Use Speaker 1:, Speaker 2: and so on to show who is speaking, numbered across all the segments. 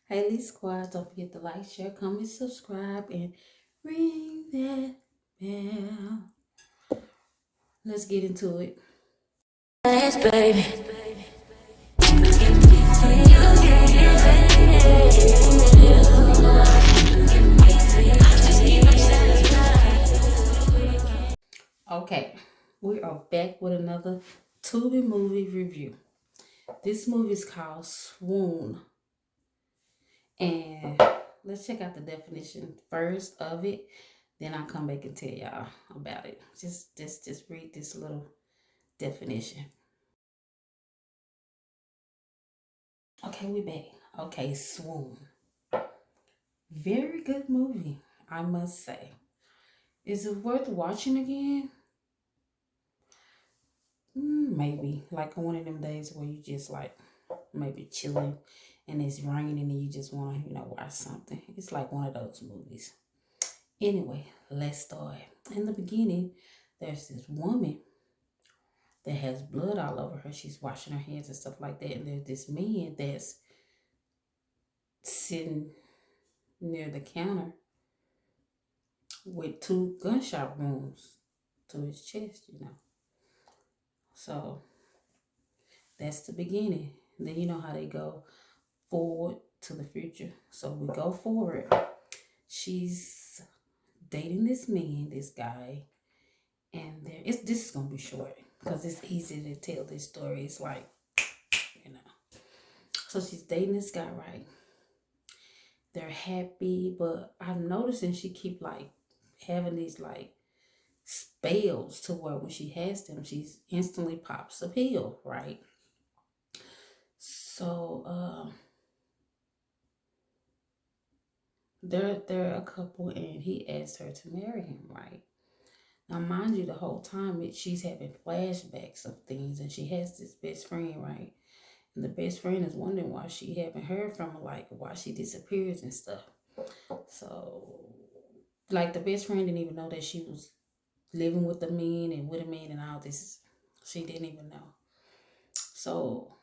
Speaker 1: Haley Squad, don't forget to like, share, comment, subscribe, and ring that bell. Let's get into it. Yes, baby. Okay, we are back with another Tubi movie review. This movie is called Swoon. And let's check out the definition first of it. Then I'll come back and tell y'all about it. Just read this little definition. Okay, we back. Okay, Swoon. Very good movie, I must say. Is it worth watching again? Maybe. Like on one of them days where you just like maybe chilling and it's raining and you just want to, watch something. It's like one of those movies. Anyway, let's start. In the beginning, there's this woman that has blood all over her. She's washing her hands and stuff like that. And there's this man that's sitting near the counter with two gunshot wounds to his chest. So that's the beginning. Then you know how they go forward to the future. So we go forward. She's dating this man, this guy, and this is gonna be short because it's easy to tell this story. It's like, so she's dating this guy, right? They're happy, but I'm noticing she keep like having these like spells to where when she has them, she's instantly pops a pill, right? So they're a couple, and he asked her to marry him, right? Now, mind you, the whole time she's having flashbacks of things, and she has this best friend, right? And the best friend is wondering why she haven't heard from her, like why she disappears and stuff. So, like the best friend didn't even know that she was living with a man and with a man and all this. She didn't even know. So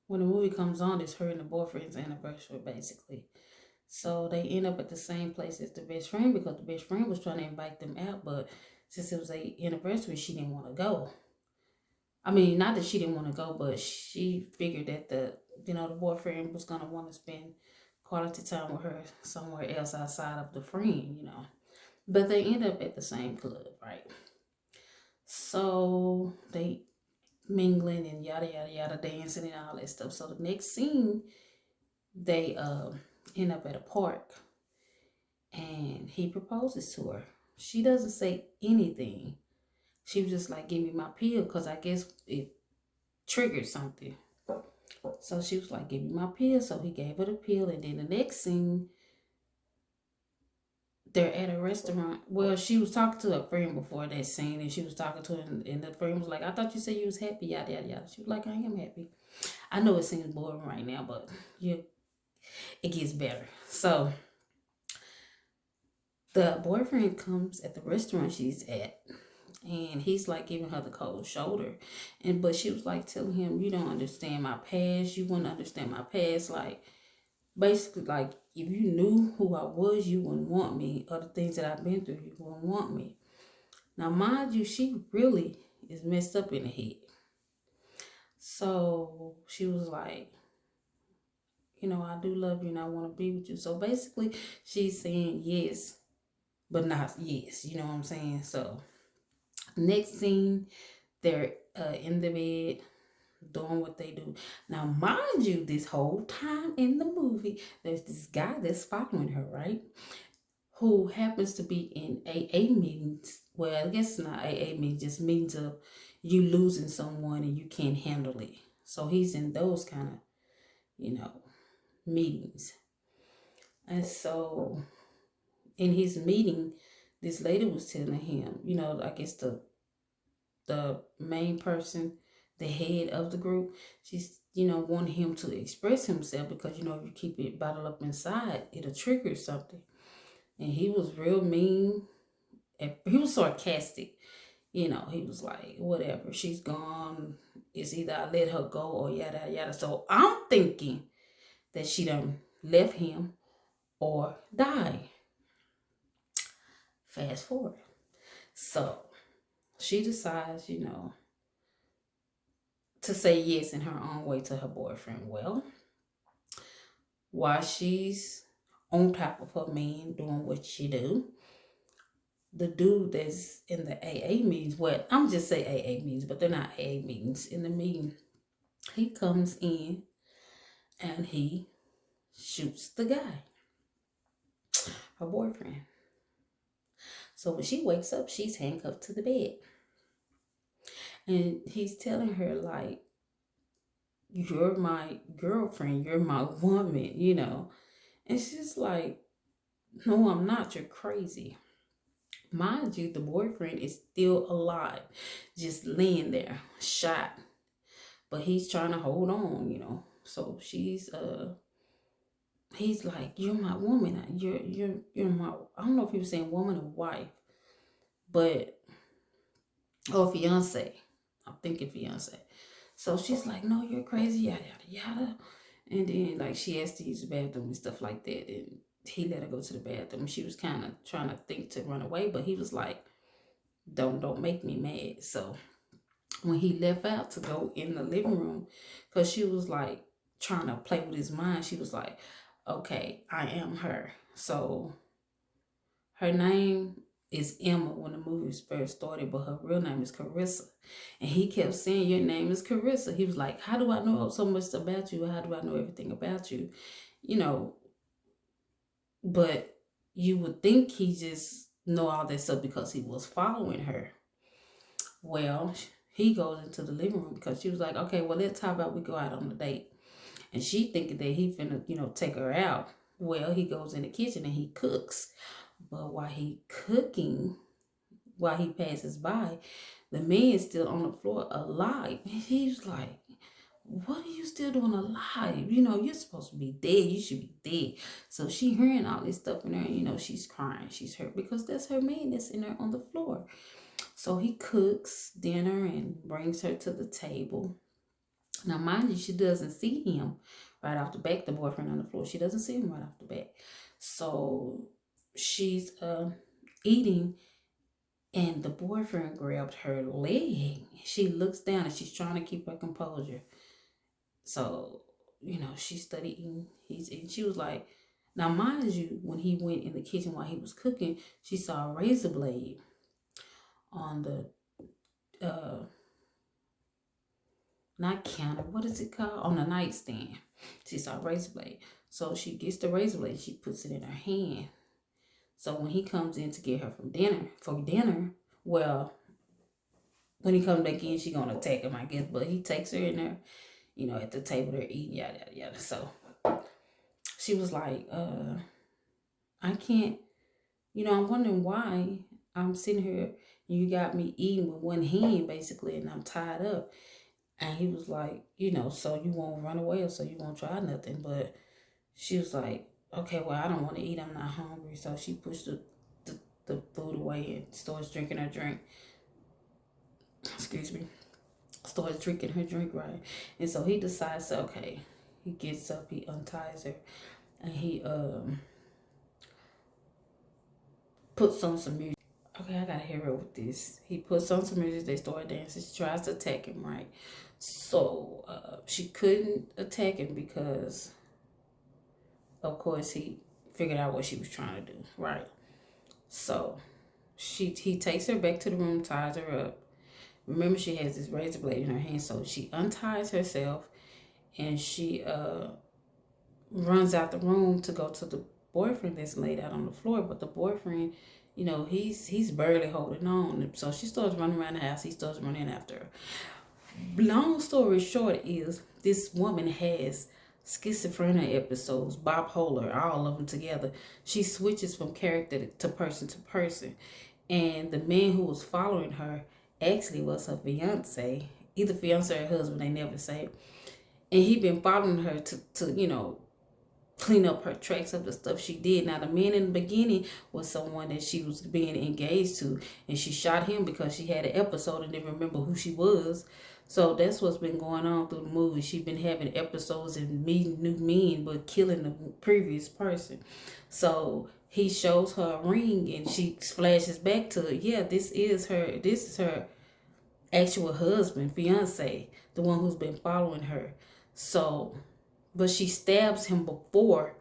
Speaker 1: when the movie comes on, it's her and the boyfriend's anniversary, basically. So they end up at the same place as the best friend because the best friend was trying to invite them out, but since it was a anniversary, she didn't want to go. I mean, not that she didn't want to go, but she figured that the boyfriend was gonna want to spend quality time with her somewhere else outside of the friend. But they end up at the same club, right? So they mingling and yada yada yada, dancing and all that stuff. So the next scene, they end up at a park, and he proposes to her. She doesn't say anything. She was just like, "Give me my pill," because I guess it triggered something. So she was like, "Give me my pill." So he gave her the pill, and then the next scene, they're at a restaurant. Well, she was talking to a friend before that scene, and she was talking to her, and the friend was like, "I thought you said you was happy, yada yada yada." She was like, "I am happy." I know it seems boring right now, but yeah, it gets better. So the boyfriend comes at the restaurant she's at, and he's like giving her the cold shoulder, but she was like telling him, "You don't understand my past. You wouldn't understand my past. Like basically, like if you knew who I was, you wouldn't want me, or the things that I've been through, you wouldn't want me." Now, mind you, she really is messed up in the head. So she was like, "I do love you and I want to be with you." So basically, she's saying yes, but not yes. You know what I'm saying? So next scene, they're in the bed doing what they do. Now, mind you, this whole time in the movie, there's this guy that's following her, right? Who happens to be in AA meetings. Well, I guess not AA meetings, just meetings of you losing someone and you can't handle it. So he's in those kind of, meetings. And so in his meeting, this lady was telling him, I guess the main person, the head of the group, she's, wanting him to express himself because, if you keep it bottled up inside, it'll trigger something. And he was real mean. And he was sarcastic. He was like, "Whatever, she's gone. It's either I let her go or yada yada." So I'm thinking that she done left him, or died. Fast forward. So she decides, to say yes in her own way to her boyfriend. Well, while she's on top of her man doing what she do, the dude that's in the AA meetings, what I'm just say AA meetings, but they're not AA meetings. In the meeting, he comes in and he shoots the guy, her boyfriend. So when she wakes up, she's handcuffed to the bed. And he's telling her, like, you're my girlfriend, you're my woman. And she's like, no, I'm not, you're crazy. Mind you, the boyfriend is still alive, just laying there, shot. But he's trying to hold on. So he's like, you're my woman. You're my, I don't know if he was saying woman or wife, but, or fiance. I'm thinking fiance. So she's like, no, you're crazy, yada, yada, yada. And then, like, she has to use the bathroom and stuff like that. And he let her go to the bathroom. She was kind of trying to think to run away, but he was like, don't make me mad. So when he left out to go in the living room, because she was like trying to play with his mind, she was like, okay, I am her. So her name is Emma when the movie first started, but her real name is Carissa. And he kept saying, your name is Carissa. He was like, how do I know so much about you? How do I know everything about you? You know, but you would think he just know all that stuff because he was following her. Well, he goes into the living room because she was like, okay, well, let's talk about we go out on a date. And she thinking that he finna, take her out. Well, he goes in the kitchen and he cooks. But while he passes by, the man is still on the floor alive. And he's like, what are you still doing alive? You're supposed to be dead. You should be dead. So she hearing all this stuff in there, she's crying. She's hurt because that's her man that's in there on the floor. So he cooks dinner and brings her to the table. Now, mind you, she doesn't see him right off the bat, the boyfriend on the floor. She doesn't see him right off the bat. So she's eating, and the boyfriend grabbed her leg. She looks down and she's trying to keep her composure. So, she's studying. He's eating. She was like, now, mind you, when he went in the kitchen while he was cooking, she saw a razor blade on the not counter, what is it called? On the nightstand. She saw a razor blade. So she gets the razor blade, she puts it in her hand. So when he comes in to get her for dinner, well, when he comes back in, she gonna attack him, I guess. But he takes her in there, at the table they're eating, yada yada yada. So she was like, I can't, I'm wondering why I'm sitting here and you got me eating with one hand basically, and I'm tied up. And he was like, so you won't run away, or so you won't try nothing. But she was like, okay, well, I don't want to eat. I'm not hungry. So she pushed the food away and starts drinking her drink. Excuse me. Starts drinking her drink, right? And so he decides, okay, he gets up, he unties her, and he puts on some music. Okay, I gotta hear her with this. He puts on some music, they start dancing. She tries to attack him, right? So she couldn't attack him because, of course, he figured out what she was trying to do, right? So he takes her back to the room, ties her up. Remember, she has this razor blade in her hand, so she unties herself and she runs out the room to go to the boyfriend that's laid out on the floor. But the boyfriend, he's barely holding on. So she starts running around the house. He starts running after her. Long story short is this woman has schizophrenia episodes, bipolar, all of them together. She switches from character to person. And the man who was following her actually was her fiance, either fiance or husband, they never say. And he been following her to clean up her tracks of the stuff she did. Now, the man in the beginning was someone that she was being engaged to, and she shot him because she had an episode and didn't remember who she was. So that's what's been going on through the movie. She's been having episodes and meeting new men, but killing the previous person. So he shows her a ring, and she flashes back to, yeah, this is her actual husband, fiance, the one who's been following her. So, but she stabs him before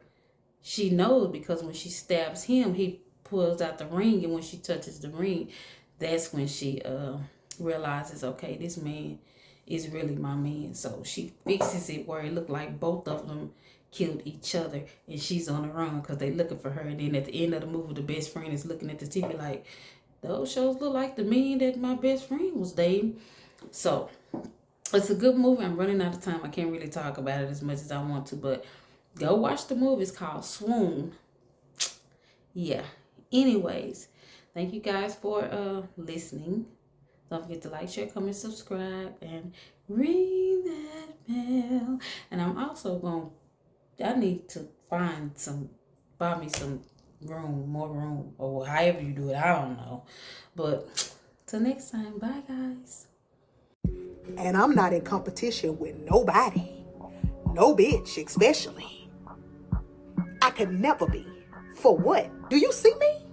Speaker 1: she knows, because when she stabs him, he pulls out the ring, and when she touches the ring, that's when she realizes, okay, this man is really my man. So she fixes it where it looked like both of them killed each other, and she's on the run because they looking for her. And then at the end of the movie, the best friend is looking at the TV like, those shows look like the man that my best friend was dating. So it's a good movie. I'm running out of time. I can't really talk about it as much as I want to, but go watch the movie. It's called Swoon. Yeah. Anyways, thank you guys for listening. Don't forget to like, share, comment, subscribe, and ring that bell. And I'm also I need to buy me some more room, or however you do it. I don't know. But till next time, bye guys.
Speaker 2: And I'm not in competition with nobody. No bitch, especially. I could never be. For what? Do you see me?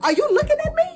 Speaker 2: Are you looking at me?